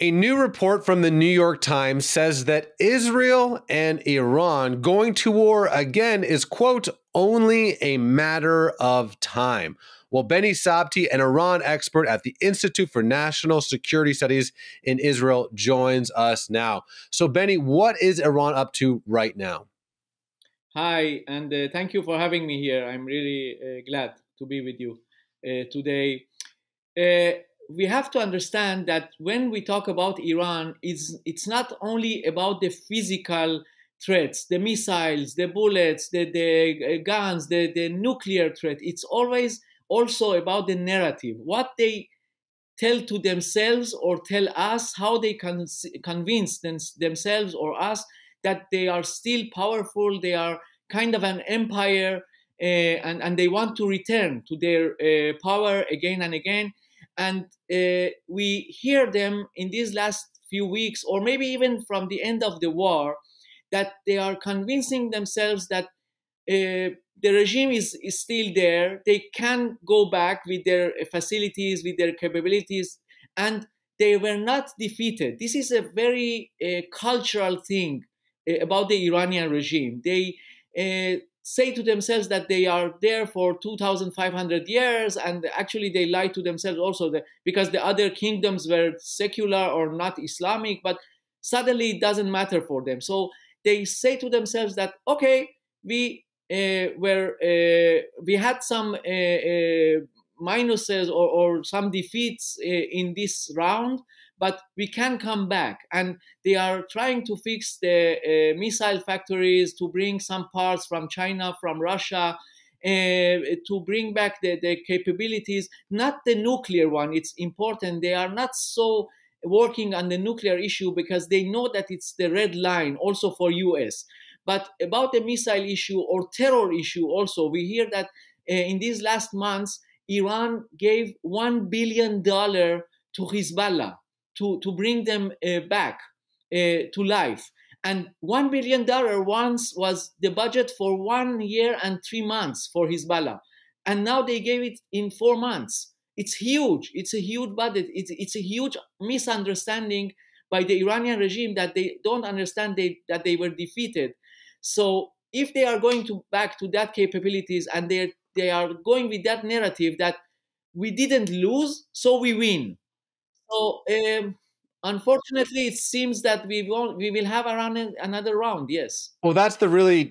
A new report from the New York Times says that Israel and Iran going to war again is, quote, only a matter of time. Well, Beni Sabti, an Iran expert at the Institute for National Security Studies in Israel, joins us now. So, Beni, what is Iran up to right now? Hi, and thank you for having me here. I'm really glad to be with you today. Uh, we have to understand that when we talk about Iran, it's not only about the physical threats, the missiles, the bullets, the guns, the nuclear threat. It's always also about the narrative, what they tell to themselves or tell us, how they can convince themselves or us that they are still powerful, they are kind of an empire, and they want to return to their power again and again. And we hear them in these last few weeks, or maybe even from the end of the war, that they are convincing themselves that the regime is still there. They can go back with their facilities, with their capabilities, and they were not defeated. This is a very cultural thing about the Iranian regime. They say to themselves that they are there for 2,500 years, and actually they lie to themselves also because the other kingdoms were secular or not Islamic, but suddenly it doesn't matter for them. So they say to themselves that, okay, we we had some minuses or some defeats in this round, but we can come back. And they are trying to fix the missile factories, to bring some parts from China, from Russia, to bring back the capabilities, not the nuclear one. It's important. They are not so working on the nuclear issue because they know that it's the red line also for US. But about the missile issue or terror issue also, we hear that in these last months, Iran gave $1 billion to Hezbollah to bring them back to life. And $1 billion once was the budget for 1 year and 3 months for Hezbollah. And now they gave it in 4 months. It's huge. It's a huge budget. It's a huge misunderstanding by the Iranian regime that they don't understand that they were defeated. So if they are going back to that capabilities and they are going with that narrative that we didn't lose, so we win. So unfortunately, it seems that we will have another round. Yes. Well, that's the really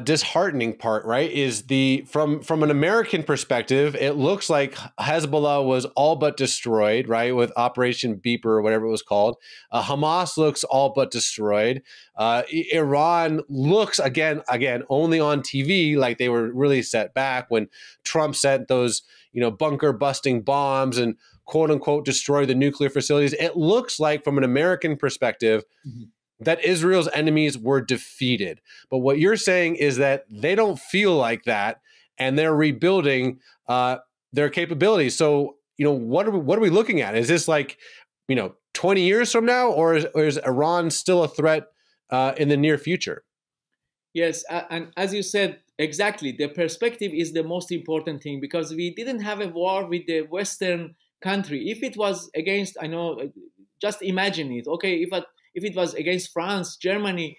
disheartening part, right? Is from an American perspective, it looks like Hezbollah was all but destroyed, right, with Operation Beeper or whatever it was called. Hamas looks all but destroyed. Iran looks again only on TV like they were really set back when Trump sent those bunker busting bombs and quote unquote destroy the nuclear facilities. It looks like from an American perspective. Mm-hmm. That Israel's enemies were defeated. But what you're saying is that they don't feel like that, and they're rebuilding their capabilities. So, what are we looking at? Is this like, 20 years from now, or is Iran still a threat in the near future? Yes, and as you said, exactly, the perspective is the most important thing, because we didn't have a war with the Western country. If it was against, I know, just imagine it. Okay, if it was against France, Germany,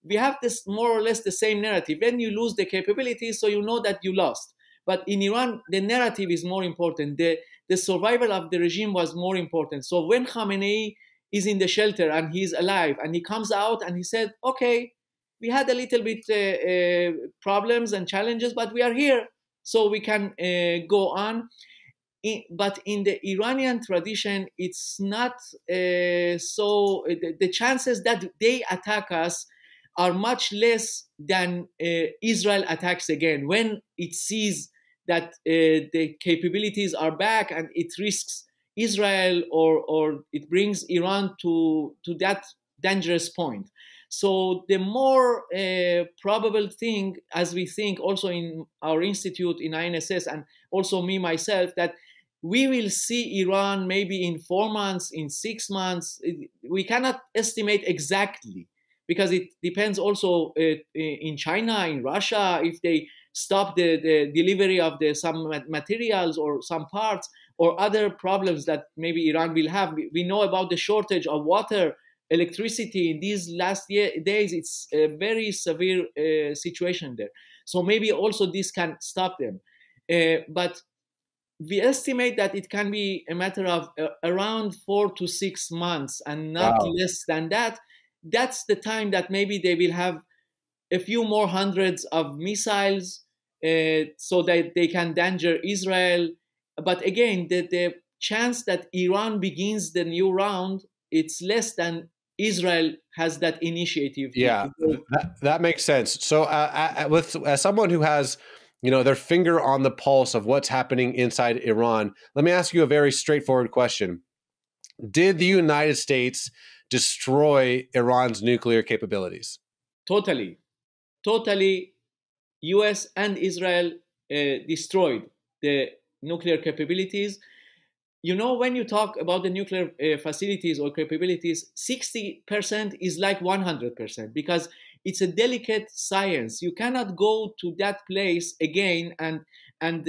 we have this more or less the same narrative. When you lose the capabilities, so you know that you lost. But in Iran, the narrative is more important. The survival of the regime was more important. So when Khamenei is in the shelter and he's alive and he comes out and he said, okay, we had a little bit problems and challenges, but we are here, so we can go on. But in the Iranian tradition, it's not so. The chances that they attack us are much less than Israel attacks again. When it sees that the capabilities are back and it risks Israel or it brings Iran to that dangerous point. So the more probable thing, as we think also in our institute in INSS and also me myself, that we will see Iran maybe in 4 months, in 6 months. We cannot estimate exactly because it depends also in China, in Russia, if they stop the delivery of some materials or some parts, or other problems that maybe Iran will have. We know about the shortage of water, electricity in these days. It's a very severe situation there. So maybe also this can stop them. But we estimate that it can be a matter of around 4 to 6 months and not Wow. less than that. That's the time that maybe they will have a few more hundreds of missiles so that they can danger Israel. But again, the chance that Iran begins the new round, it's less than Israel has that initiative Yeah, to go. that makes sense. So, with as someone who has, their finger on the pulse of what's happening inside Iran, let me ask you a very straightforward question: did the United States destroy Iran's nuclear capabilities? Totally, totally. US and Israel destroyed the nuclear capabilities. When you talk about the nuclear facilities or capabilities, 60% is like 100% because it's a delicate science. You cannot go to that place again and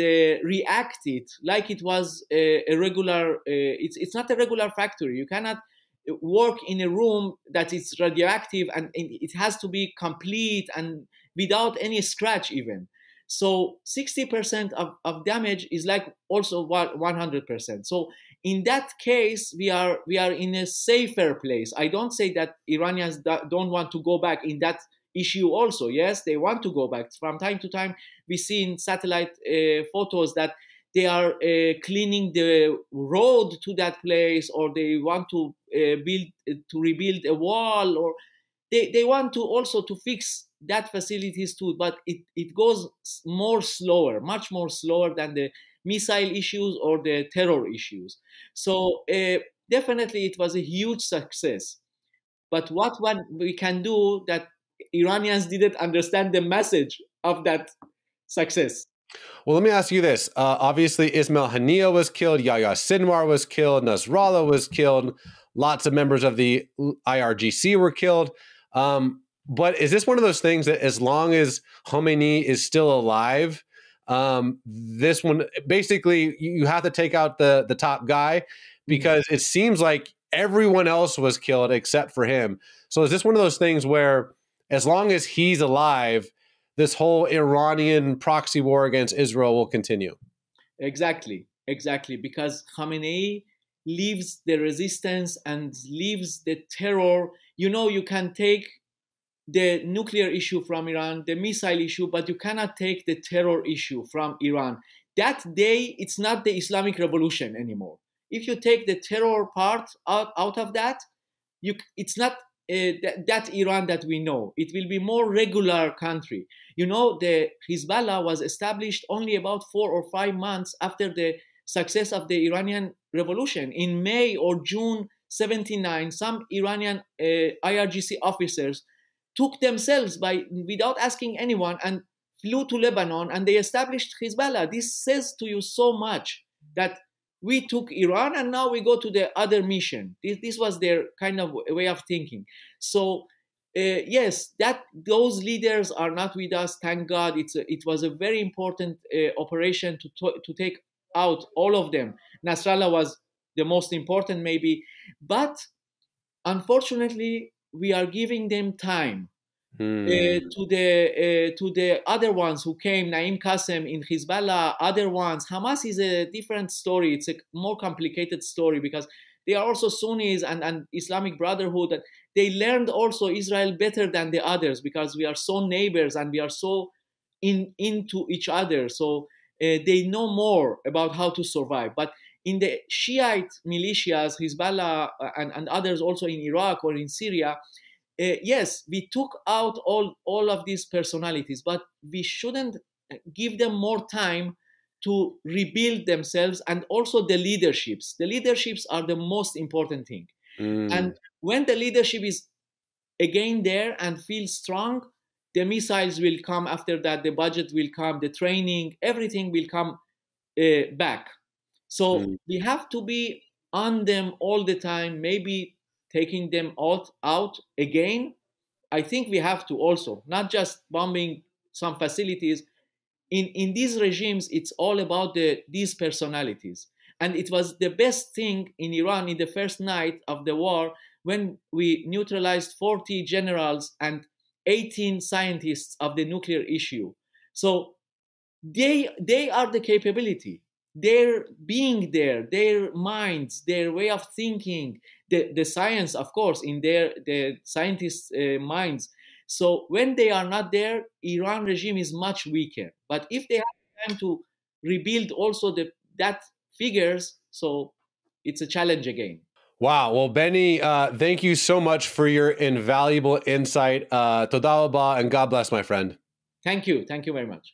react it like it was a regular. It's not a regular factory. You cannot work in a room that is radioactive and it has to be complete and without any scratch even. So 60% of damage is like also 100%. So in that case, we are in a safer place. I don't say that Iranians don't want to go back in that issue also. Yes, they want to go back. From time to time, we see in satellite photos that they are cleaning the road to that place, or they want to rebuild a wall, or they want to also to fix that facilities too, but it goes much more slower than the missile issues or the terror issues. So definitely it was a huge success. But what one we can do that Iranians didn't understand the message of that success. Well, let me ask you this. Obviously, Ismail Haniyeh was killed, Yahya Sinwar was killed, Nasrallah was killed, lots of members of the IRGC were killed. But is this one of those things that as long as Khomeini is still alive, this one, basically, you have to take out the top guy because it seems like everyone else was killed except for him. So is this one of those things where as long as he's alive, this whole Iranian proxy war against Israel will continue? Exactly, because Khamenei leaves the resistance and leaves the terror. You can take the nuclear issue from Iran, the missile issue, but you cannot take the terror issue from Iran. That day, it's not the Islamic Revolution anymore. If you take the terror part out of that, it's not that Iran that we know. It will be more regular country. The Hezbollah was established only about 4 or 5 months after the success of the Iranian revolution. In May or June 79, some Iranian IRGC officers took themselves without asking anyone and flew to Lebanon and they established Hezbollah. This says to you so much that we took Iran and now we go to the other mission. This was their kind of way of thinking. So yes, that those leaders are not with us. Thank God. It was a very important operation to take out all of them. Nasrallah was the most important maybe, but unfortunately we are giving them time. To the other ones who came, Naim Qasem in Hezbollah, other ones. Hamas is a different story. It's a more complicated story because they are also Sunnis and Islamic Brotherhood. And they learned also Israel better than the others because we are so neighbors and we are so into each other. So they know more about how to survive. But in the Shiite militias, Hezbollah and others also in Iraq or in Syria, yes, we took out all of these personalities, but we shouldn't give them more time to rebuild themselves and also the leaderships. The leaderships are the most important thing. And when the leadership is again there and feels strong, the missiles will come after that, the budget will come, the training, everything will come back. So we have to be on them all the time, maybe taking them out again. I think we have to also, not just bombing some facilities. In these regimes, it's all about these personalities. And it was the best thing in Iran in the first night of the war when we neutralized 40 generals and 18 scientists of the nuclear issue. So they are the capability. Their being there, their minds, their way of thinking, the science, of course, in the scientists' minds. So when they are not there, Iran regime is much weaker. But if they have time to rebuild also that figures, so it's a challenge again. Wow. Well, Beni, thank you so much for your invaluable insight. Toda rabba, and God bless, my friend. Thank you. Thank you very much.